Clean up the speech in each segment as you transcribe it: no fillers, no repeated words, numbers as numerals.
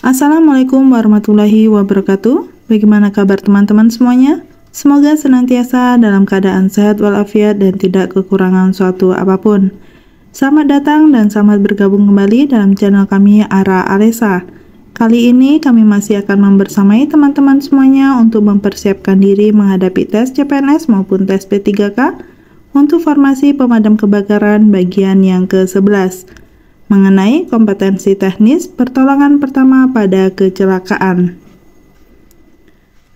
Assalamualaikum warahmatullahi wabarakatuh. Bagaimana kabar teman-teman semuanya? Semoga senantiasa dalam keadaan sehat walafiat dan tidak kekurangan suatu apapun. Selamat datang dan selamat bergabung kembali dalam channel kami Ara Alesa. Kali ini kami masih akan membersamai teman-teman semuanya untuk mempersiapkan diri menghadapi tes CPNS maupun tes P3K untuk formasi pemadam kebakaran bagian yang ke-11. Mengenai kompetensi teknis pertolongan pertama pada kecelakaan.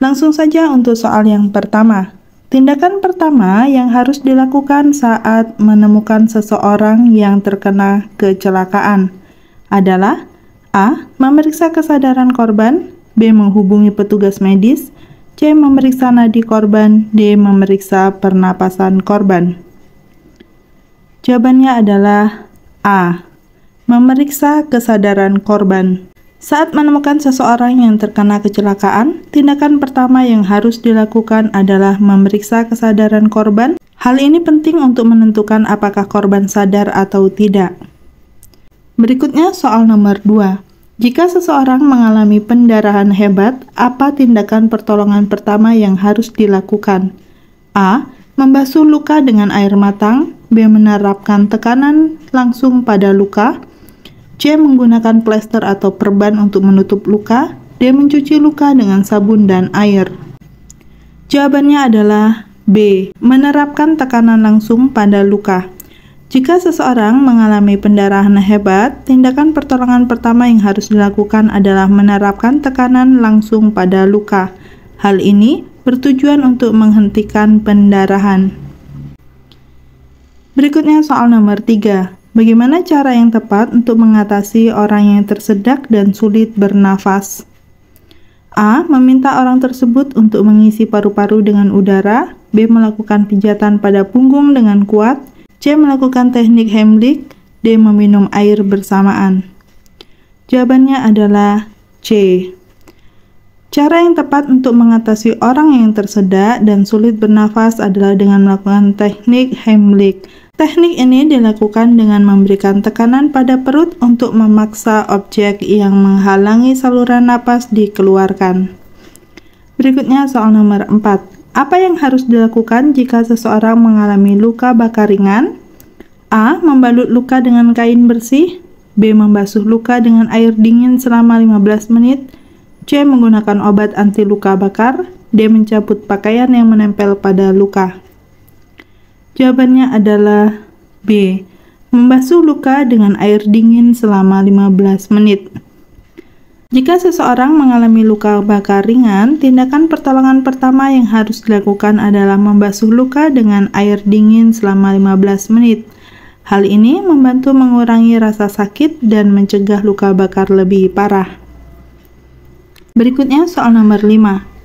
Langsung saja untuk soal yang pertama. Tindakan pertama yang harus dilakukan saat menemukan seseorang yang terkena kecelakaan adalah A. Memeriksa kesadaran korban, B. Menghubungi petugas medis, C. Memeriksa nadi korban, D. Memeriksa pernapasan korban. Jawabannya adalah A. Memeriksa kesadaran korban. Saat menemukan seseorang yang terkena kecelakaan, tindakan pertama yang harus dilakukan adalah memeriksa kesadaran korban. Hal ini penting untuk menentukan apakah korban sadar atau tidak. Berikutnya soal nomor 2. Jika seseorang mengalami pendarahan hebat, apa tindakan pertolongan pertama yang harus dilakukan? A. Membasuh luka dengan air matang, B. Menerapkan tekanan langsung pada luka, C. Menggunakan plester atau perban untuk menutup luka, D. Mencuci luka dengan sabun dan air. Jawabannya adalah B. Menerapkan tekanan langsung pada luka. Jika seseorang mengalami pendarahan hebat, tindakan pertolongan pertama yang harus dilakukan adalah menerapkan tekanan langsung pada luka. Hal ini bertujuan untuk menghentikan pendarahan. Berikutnya soal nomor 3. Bagaimana cara yang tepat untuk mengatasi orang yang tersedak dan sulit bernafas? A. Meminta orang tersebut untuk mengisi paru-paru dengan udara, B. Melakukan pijatan pada punggung dengan kuat, C. Melakukan teknik Heimlich, D. Meminum air bersamaan. Jawabannya adalah C. Cara yang tepat untuk mengatasi orang yang tersedak dan sulit bernafas adalah dengan melakukan teknik Heimlich. Teknik ini dilakukan dengan memberikan tekanan pada perut untuk memaksa objek yang menghalangi saluran napas dikeluarkan. Berikutnya soal nomor 4. Apa yang harus dilakukan jika seseorang mengalami luka bakar ringan? A. Membalut luka dengan kain bersih, B. Membasuh luka dengan air dingin selama 15 menit, C. Menggunakan obat anti luka bakar, D. Mencabut pakaian yang menempel pada luka. Jawabannya adalah B. Membasuh luka dengan air dingin selama 15 menit. Jika seseorang mengalami luka bakar ringan, tindakan pertolongan pertama yang harus dilakukan adalah membasuh luka dengan air dingin selama 15 menit. Hal ini membantu mengurangi rasa sakit dan mencegah luka bakar lebih parah. Berikutnya soal nomor 5.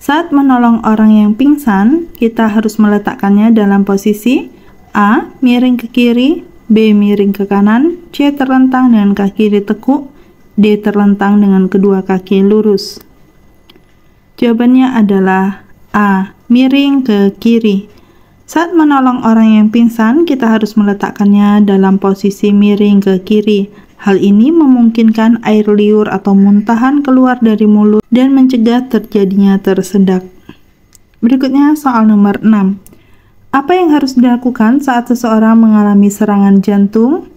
Saat menolong orang yang pingsan, kita harus meletakkannya dalam posisi A. Miring ke kiri, B. Miring ke kanan, C. Terlentang dengan kaki ditekuk, D. Terlentang dengan kedua kaki lurus. Jawabannya adalah A. Miring ke kiri. Saat menolong orang yang pingsan, kita harus meletakkannya dalam posisi miring ke kiri. Hal ini memungkinkan air liur atau muntahan keluar dari mulut dan mencegah terjadinya tersedak. Berikutnya soal nomor 6. Apa yang harus dilakukan saat seseorang mengalami serangan jantung?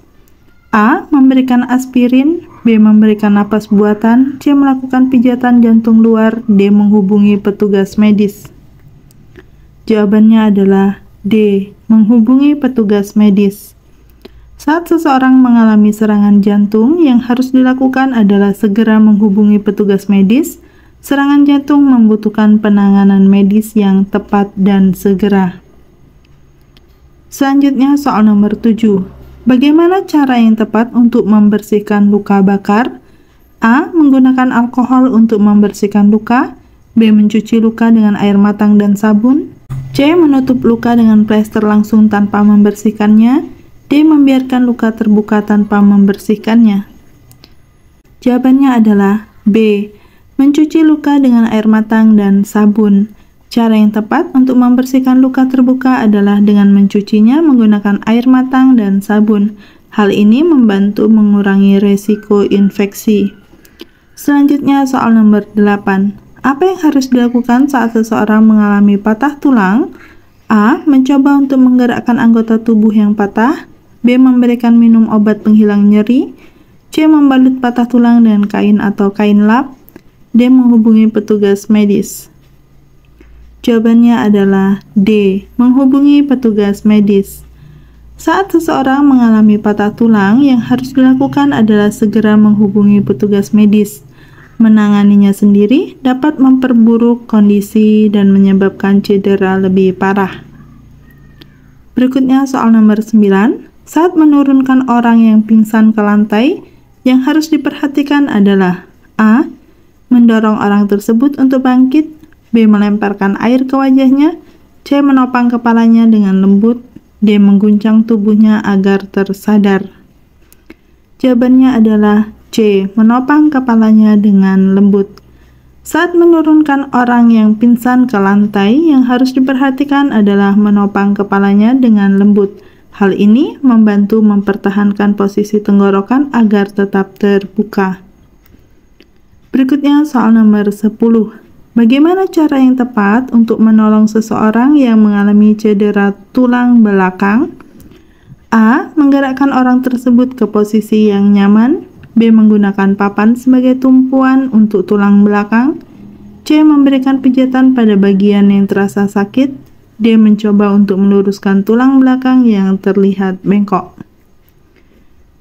A. Memberikan aspirin, B. Memberikan napas buatan, C. Melakukan pijatan jantung luar, D. Menghubungi petugas medis. Jawabannya adalah D. Menghubungi petugas medis. Saat seseorang mengalami serangan jantung, yang harus dilakukan adalah segera menghubungi petugas medis. Serangan jantung membutuhkan penanganan medis yang tepat dan segera. Selanjutnya soal nomor 7. Bagaimana cara yang tepat untuk membersihkan luka bakar? A. Menggunakan alkohol untuk membersihkan luka, B. Mencuci luka dengan air matang dan sabun, C. Menutup luka dengan plester langsung tanpa membersihkannya, D. Membiarkan luka terbuka tanpa membersihkannya. Jawabannya adalah B. Mencuci luka dengan air matang dan sabun. Cara yang tepat untuk membersihkan luka terbuka adalah dengan mencucinya menggunakan air matang dan sabun. Hal ini membantu mengurangi resiko infeksi. Selanjutnya soal nomor 8. Apa yang harus dilakukan saat seseorang mengalami patah tulang? A. Mencoba untuk menggerakkan anggota tubuh yang patah. B. Memberikan minum obat penghilang nyeri. C. Membalut patah tulang dengan kain atau kain lap. D. Menghubungi petugas medis. Jawabannya adalah D. Menghubungi petugas medis. Saat seseorang mengalami patah tulang, yang harus dilakukan adalah segera menghubungi petugas medis. Menanganinya sendiri dapat memperburuk kondisi dan menyebabkan cedera lebih parah. Berikutnya soal nomor 9. Saat menurunkan orang yang pingsan ke lantai, yang harus diperhatikan adalah A. Mendorong orang tersebut untuk bangkit. B. Melemparkan air ke wajahnya. C. Menopang kepalanya dengan lembut. D. Mengguncang tubuhnya agar tersadar. Jawabannya adalah C. Menopang kepalanya dengan lembut. Saat menurunkan orang yang pingsan ke lantai, yang harus diperhatikan adalah menopang kepalanya dengan lembut. Hal ini membantu mempertahankan posisi tenggorokan agar tetap terbuka. Berikutnya soal nomor 10. Bagaimana cara yang tepat untuk menolong seseorang yang mengalami cedera tulang belakang? A. Menggerakkan orang tersebut ke posisi yang nyaman. B. Menggunakan papan sebagai tumpuan untuk tulang belakang. C. Memberikan pijatan pada bagian yang terasa sakit. D. Mencoba untuk meluruskan tulang belakang yang terlihat bengkok.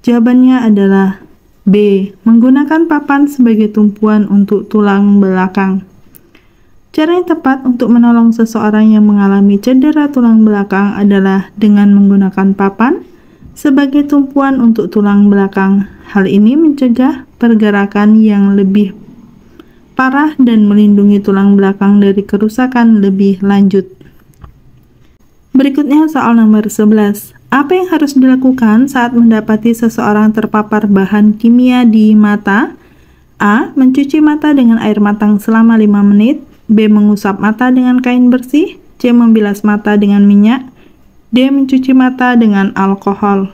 Jawabannya adalah B. Menggunakan papan sebagai tumpuan untuk tulang belakang. Cara yang tepat untuk menolong seseorang yang mengalami cedera tulang belakang adalah dengan menggunakan papan sebagai tumpuan untuk tulang belakang. Hal ini mencegah pergerakan yang lebih parah dan melindungi tulang belakang dari kerusakan lebih lanjut. Berikutnya soal nomor 11. Apa yang harus dilakukan saat mendapati seseorang terpapar bahan kimia di mata? A. Mencuci mata dengan air matang selama 5 menit. B. Mengusap mata dengan kain bersih. C. Membilas mata dengan minyak. D. Mencuci mata dengan alkohol.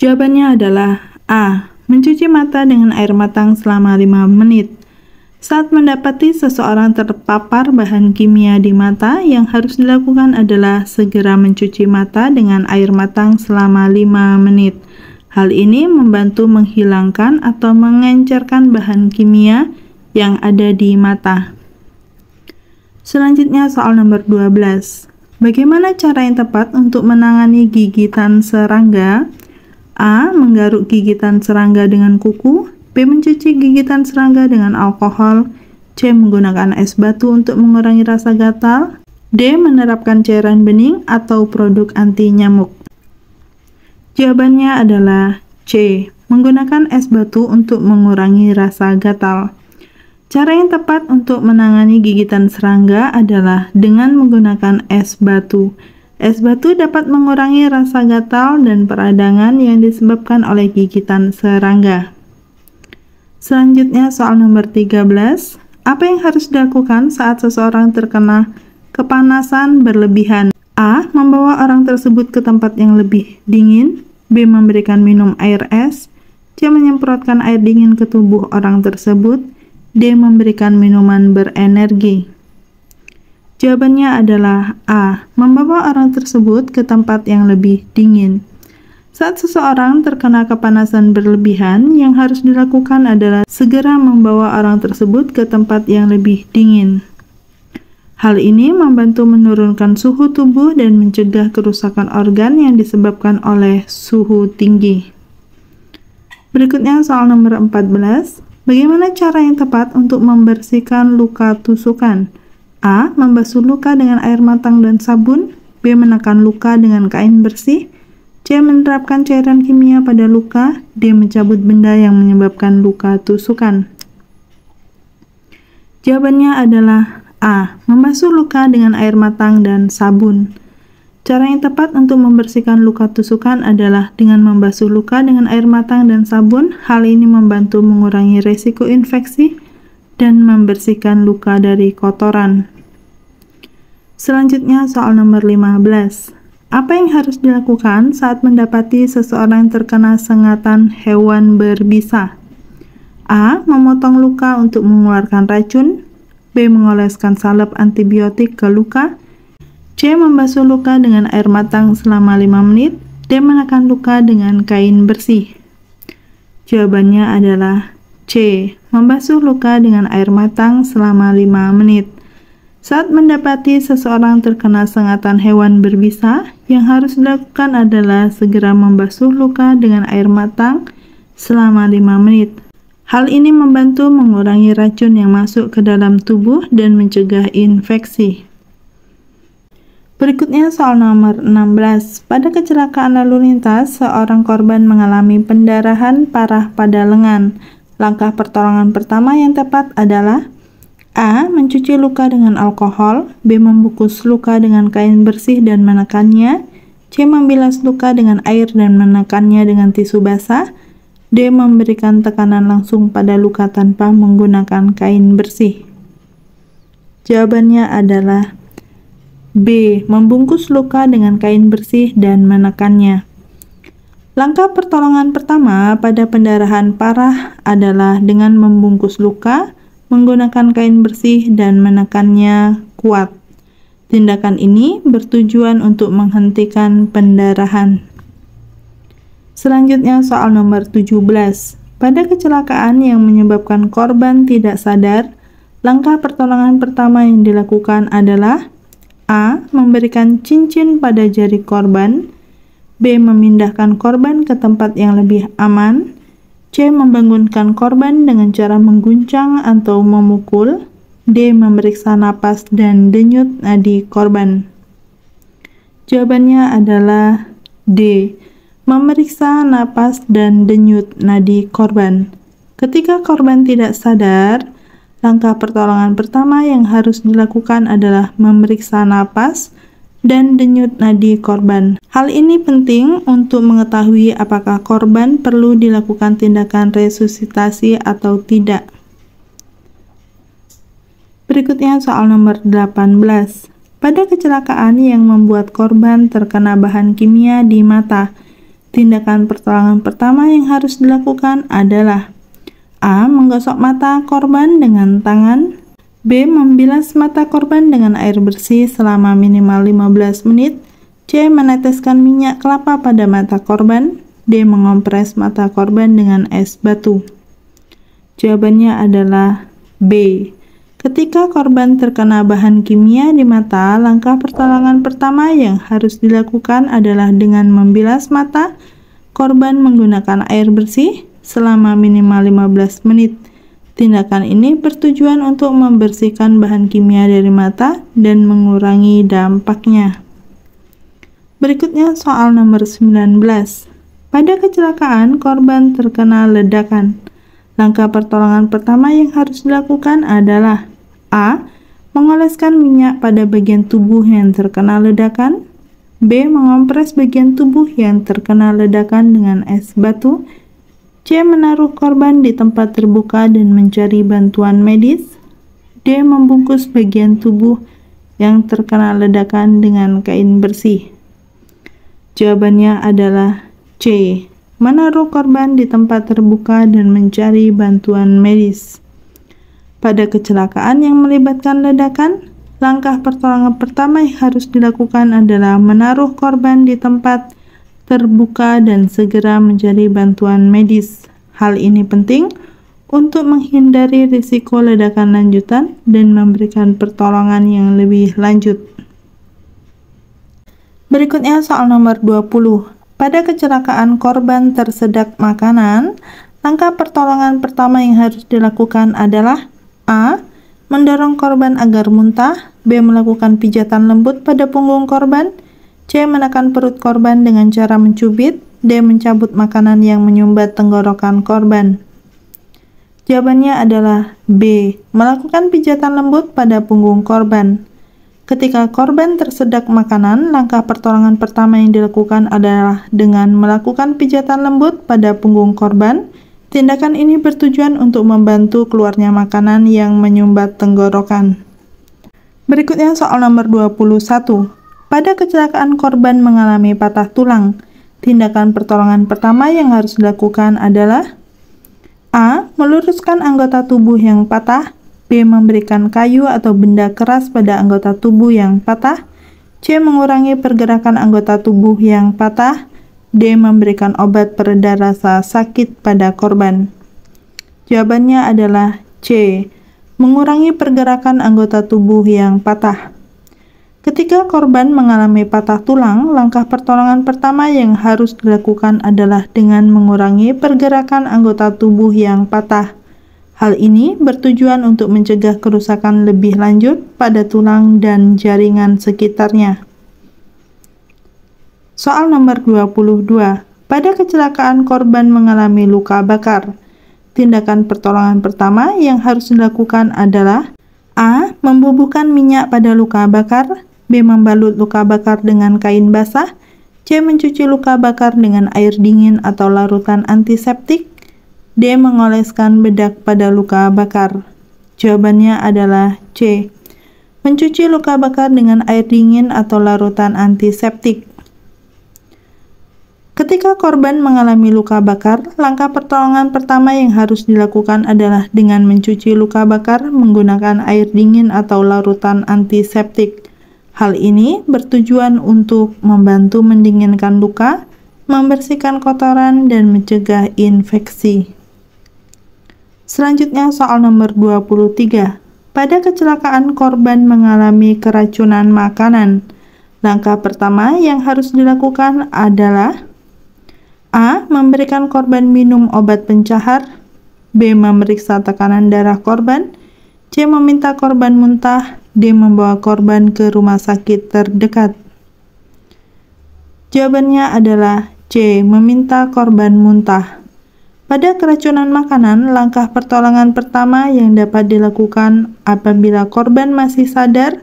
Jawabannya adalah A. Mencuci mata dengan air matang selama 5 menit. Saat mendapati seseorang terpapar bahan kimia di mata, yang harus dilakukan adalah segera mencuci mata dengan air matang selama 5 menit. Hal ini membantu menghilangkan atau mengencerkan bahan kimia yang ada di mata. Selanjutnya soal nomor 12. Bagaimana cara yang tepat untuk menangani gigitan serangga? A. Menggaruk gigitan serangga dengan kuku. B. Mencuci gigitan serangga dengan alkohol. C. Menggunakan es batu untuk mengurangi rasa gatal. D. Menerapkan cairan bening atau produk anti nyamuk. Jawabannya adalah C. Menggunakan es batu untuk mengurangi rasa gatal. Cara yang tepat untuk menangani gigitan serangga adalah dengan menggunakan es batu. Es batu dapat mengurangi rasa gatal dan peradangan yang disebabkan oleh gigitan serangga. Selanjutnya soal nomor 13. Apa yang harus dilakukan saat seseorang terkena kepanasan berlebihan? A. Membawa orang tersebut ke tempat yang lebih dingin. B. Memberikan minum air es. C. Menyemprotkan air dingin ke tubuh orang tersebut. D. Memberikan minuman berenergi. Jawabannya adalah A. Membawa orang tersebut ke tempat yang lebih dingin. Saat seseorang terkena kepanasan berlebihan, yang harus dilakukan adalah segera membawa orang tersebut ke tempat yang lebih dingin. Hal ini membantu menurunkan suhu tubuh dan mencegah kerusakan organ yang disebabkan oleh suhu tinggi. Berikutnya soal nomor 14. Bagaimana cara yang tepat untuk membersihkan luka tusukan? A. Membasuh luka dengan air matang dan sabun. B. Menekan luka dengan kain bersih. C. Menerapkan cairan kimia pada luka. D. Mencabut benda yang menyebabkan luka tusukan. Jawabannya adalah A. Membasuh luka dengan air matang dan sabun. Cara yang tepat untuk membersihkan luka tusukan adalah dengan membasuh luka dengan air matang dan sabun. Hal ini membantu mengurangi resiko infeksi dan membersihkan luka dari kotoran. Selanjutnya soal nomor 15. Apa yang harus dilakukan saat mendapati seseorang terkena sengatan hewan berbisa? A. Memotong luka untuk mengeluarkan racun. B. Mengoleskan salep antibiotik ke luka. C. Membasuh luka dengan air matang selama 5 menit. D. Menekan luka dengan kain bersih. Jawabannya adalah C. Membasuh luka dengan air matang selama 5 menit. Saat mendapati seseorang terkena sengatan hewan berbisa, yang harus dilakukan adalah segera membasuh luka dengan air matang selama 5 menit. Hal ini membantu mengurangi racun yang masuk ke dalam tubuh dan mencegah infeksi. Berikutnya soal nomor 16. Pada kecelakaan lalu lintas, seorang korban mengalami pendarahan parah pada lengan. Langkah pertolongan pertama yang tepat adalah A. Mencuci luka dengan alkohol. B. Membungkus luka dengan kain bersih dan menekannya. C. Membilas luka dengan air dan menekannya dengan tisu basah. D. Memberikan tekanan langsung pada luka tanpa menggunakan kain bersih. Jawabannya adalah B. Membungkus luka dengan kain bersih dan menekannya. Langkah pertolongan pertama pada pendarahan parah adalah dengan membungkus luka, menggunakan kain bersih, dan menekannya kuat. Tindakan ini bertujuan untuk menghentikan pendarahan. Selanjutnya soal nomor 17. Pada kecelakaan yang menyebabkan korban tidak sadar, langkah pertolongan pertama yang dilakukan adalah A. Memberikan cincin pada jari korban. B. Memindahkan korban ke tempat yang lebih aman. C. Membangunkan korban dengan cara mengguncang atau memukul. D. Memeriksa napas dan denyut nadi korban. Jawabannya adalah D. Memeriksa napas dan denyut nadi korban. Ketika korban tidak sadar, langkah pertolongan pertama yang harus dilakukan adalah memeriksa napas dan denyut nadi korban. Hal ini penting untuk mengetahui apakah korban perlu dilakukan tindakan resusitasi atau tidak. Berikutnya soal nomor 18. Pada kecelakaan yang membuat korban terkena bahan kimia di mata, tindakan pertolongan pertama yang harus dilakukan adalah A. Menggosok mata korban dengan tangan. B. Membilas mata korban dengan air bersih selama minimal 15 menit. C. Meneteskan minyak kelapa pada mata korban. D. Mengompres mata korban dengan es batu. Jawabannya adalah B. Ketika korban terkena bahan kimia di mata, langkah pertolongan pertama yang harus dilakukan adalah dengan membilas mata korban menggunakan air bersih selama minimal 15 menit. Tindakan ini bertujuan untuk membersihkan bahan kimia dari mata dan mengurangi dampaknya. Berikutnya soal nomor 19. Pada kecelakaan, korban terkena ledakan. Langkah pertolongan pertama yang harus dilakukan adalah A. Mengoleskan minyak pada bagian tubuh yang terkena ledakan. B. Mengompres bagian tubuh yang terkena ledakan dengan es batu. C. Menaruh korban di tempat terbuka dan mencari bantuan medis. D. Membungkus bagian tubuh yang terkena ledakan dengan kain bersih. Jawabannya adalah C. Menaruh korban di tempat terbuka dan mencari bantuan medis. Pada kecelakaan yang melibatkan ledakan, langkah pertolongan pertama yang harus dilakukan adalah menaruh korban di tempat terbuka dan segera mencari bantuan medis. Hal ini penting untuk menghindari risiko ledakan lanjutan dan memberikan pertolongan yang lebih lanjut. Berikutnya soal nomor 20. Pada kecelakaan korban tersedak makanan, langkah pertolongan pertama yang harus dilakukan adalah A. Mendorong korban agar muntah. B. Melakukan pijatan lembut pada punggung korban. C. Menekan perut korban dengan cara mencubit. D. Mencabut makanan yang menyumbat tenggorokan korban. Jawabannya adalah B. Melakukan pijatan lembut pada punggung korban. Ketika korban tersedak makanan, langkah pertolongan pertama yang dilakukan adalah dengan melakukan pijatan lembut pada punggung korban. Tindakan ini bertujuan untuk membantu keluarnya makanan yang menyumbat tenggorokan. Berikutnya soal nomor 21. Pada kecelakaan korban mengalami patah tulang, tindakan pertolongan pertama yang harus dilakukan adalah A. Meluruskan anggota tubuh yang patah. B. Memberikan kayu atau benda keras pada anggota tubuh yang patah. C. Mengurangi pergerakan anggota tubuh yang patah. D. Memberikan obat pereda rasa sakit pada korban. Jawabannya adalah C. Mengurangi pergerakan anggota tubuh yang patah. Ketika korban mengalami patah tulang, langkah pertolongan pertama yang harus dilakukan adalah dengan mengurangi pergerakan anggota tubuh yang patah. Hal ini bertujuan untuk mencegah kerusakan lebih lanjut pada tulang dan jaringan sekitarnya. Soal nomor 22. Pada kecelakaan korban mengalami luka bakar. Tindakan pertolongan pertama yang harus dilakukan adalah A. Membubuhkan minyak pada luka bakar. B. Membalut luka bakar dengan kain basah. C. Mencuci luka bakar dengan air dingin atau larutan antiseptik. D. Mengoleskan bedak pada luka bakar. Jawabannya adalah C. Mencuci luka bakar dengan air dingin atau larutan antiseptik. Ketika korban mengalami luka bakar, langkah pertolongan pertama yang harus dilakukan adalah dengan mencuci luka bakar menggunakan air dingin atau larutan antiseptik. Hal ini bertujuan untuk membantu mendinginkan luka, membersihkan kotoran, dan mencegah infeksi. Selanjutnya soal nomor 23. Pada kecelakaan korban mengalami keracunan makanan. Langkah pertama yang harus dilakukan adalah A. Memberikan korban minum obat pencahar. B. Memeriksa tekanan darah korban. C. Meminta korban muntah. D. Membawa korban ke rumah sakit terdekat. Jawabannya adalah C. Meminta korban muntah. Pada keracunan makanan, langkah pertolongan pertama yang dapat dilakukan apabila korban masih sadar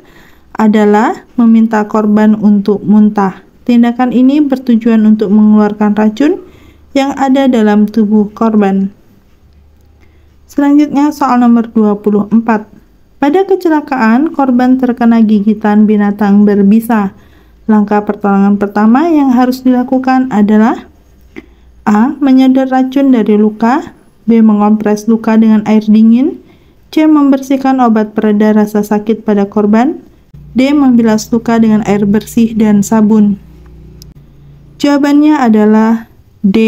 adalah meminta korban untuk muntah. Tindakan ini bertujuan untuk mengeluarkan racun yang ada dalam tubuh korban. Selanjutnya soal nomor 24. Pada kecelakaan, korban terkena gigitan binatang berbisa. Langkah pertolongan pertama yang harus dilakukan adalah A. Menyedot racun dari luka. B. Mengompres luka dengan air dingin. C. Membersihkan obat pereda rasa sakit pada korban. D. Membilas luka dengan air bersih dan sabun. Jawabannya adalah D.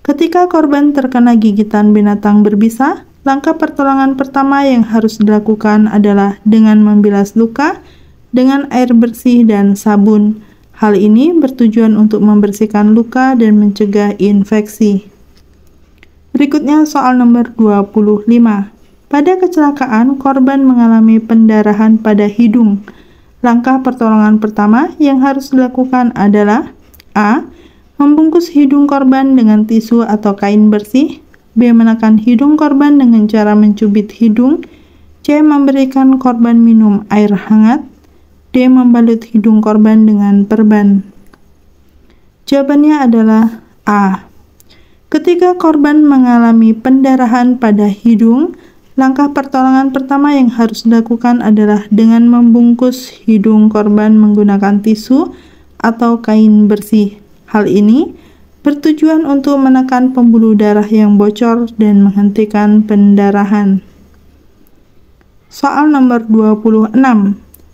Ketika korban terkena gigitan binatang berbisa, langkah pertolongan pertama yang harus dilakukan adalah dengan membilas luka dengan air bersih dan sabun. Hal ini bertujuan untuk membersihkan luka dan mencegah infeksi. Berikutnya soal nomor 25. Pada kecelakaan, korban mengalami pendarahan pada hidung. Langkah pertolongan pertama yang harus dilakukan adalah A. Membungkus hidung korban dengan tisu atau kain bersih. B. Menekan hidung korban dengan cara mencubit hidung. C. Memberikan korban minum air hangat. D. Membalut hidung korban dengan perban. Jawabannya adalah A. Ketika korban mengalami pendarahan pada hidung, langkah pertolongan pertama yang harus dilakukan adalah dengan membungkus hidung korban menggunakan tisu atau kain bersih. Hal ini bertujuan untuk menekan pembuluh darah yang bocor dan menghentikan pendarahan. Soal nomor 26.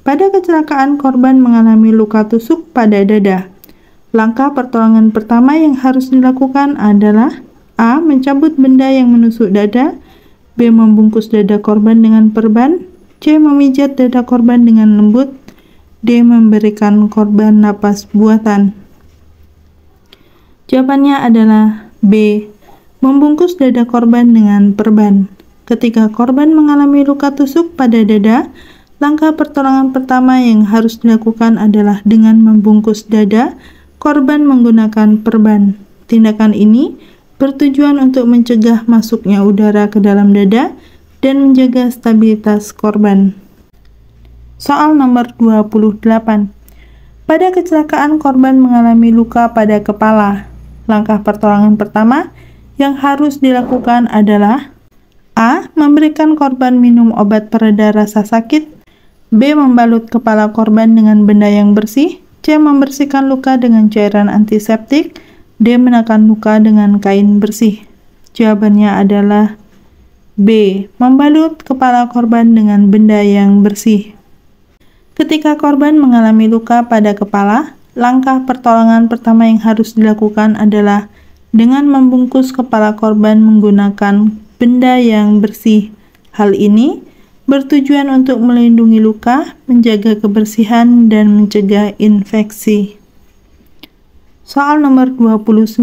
Pada kecelakaan korban mengalami luka tusuk pada dada. Langkah pertolongan pertama yang harus dilakukan adalah A. Mencabut benda yang menusuk dada. B. Membungkus dada korban dengan perban. C. Memijat dada korban dengan lembut. D. Memberikan korban napas buatan. Jawabannya adalah B. Membungkus dada korban dengan perban. Ketika korban mengalami luka tusuk pada dada, langkah pertolongan pertama yang harus dilakukan adalah dengan membungkus dada korban menggunakan perban. Tindakan ini bertujuan untuk mencegah masuknya udara ke dalam dada dan menjaga stabilitas korban. Soal nomor 28. Pada kecelakaan korban mengalami luka pada kepala. Langkah pertolongan pertama yang harus dilakukan adalah A. Memberikan korban minum obat pereda rasa sakit. B. Membalut kepala korban dengan benda yang bersih. C. Membersihkan luka dengan cairan antiseptik. D. Menekan luka dengan kain bersih. Jawabannya adalah B. Membalut kepala korban dengan benda yang bersih. Ketika korban mengalami luka pada kepala, langkah pertolongan pertama yang harus dilakukan adalah dengan membungkus kepala korban menggunakan benda yang bersih. Hal ini bertujuan untuk melindungi luka, menjaga kebersihan, dan mencegah infeksi. Soal nomor 29.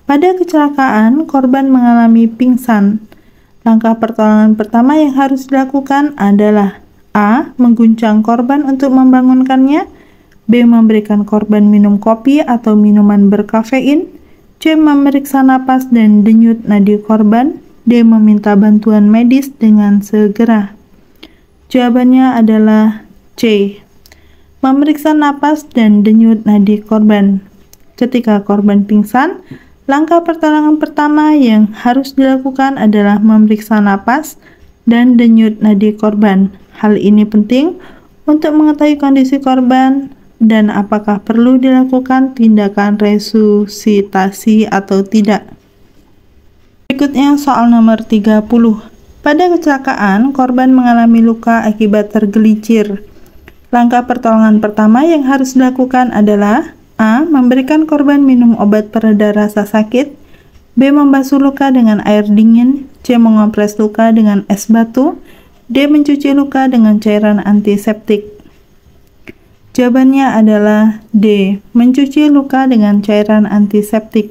Pada kecelakaan, korban mengalami pingsan. Langkah pertolongan pertama yang harus dilakukan adalah A. Mengguncang korban untuk membangunkannya, B. Memberikan korban minum kopi atau minuman berkafein, C. Memeriksa napas dan denyut nadi korban, D. Meminta bantuan medis dengan segera. Jawabannya adalah C. Memeriksa napas dan denyut nadi korban. Ketika korban pingsan, langkah pertolongan pertama yang harus dilakukan adalah memeriksa napas dan denyut nadi korban. Hal ini penting untuk mengetahui kondisi korban dan apakah perlu dilakukan tindakan resusitasi atau tidak. Berikutnya soal nomor 30. Pada kecelakaan, korban mengalami luka akibat tergelincir. Langkah pertolongan pertama yang harus dilakukan adalah A. Memberikan korban minum obat pereda rasa sakit, B. Membasuh luka dengan air dingin, C. Mengompres luka dengan es batu, D. Mencuci luka dengan cairan antiseptik. Jawabannya adalah D. Mencuci luka dengan cairan antiseptik.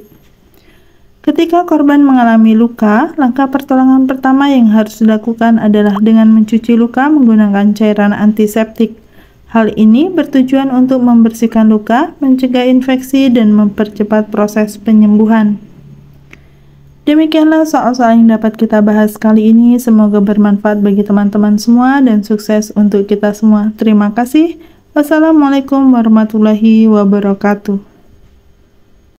Ketika korban mengalami luka, langkah pertolongan pertama yang harus dilakukan adalah dengan mencuci luka menggunakan cairan antiseptik. Hal ini bertujuan untuk membersihkan luka, mencegah infeksi, dan mempercepat proses penyembuhan. Demikianlah soal-soal yang dapat kita bahas kali ini. Semoga bermanfaat bagi teman-teman semua dan sukses untuk kita semua. Terima kasih. Wassalamualaikum warahmatullahi wabarakatuh.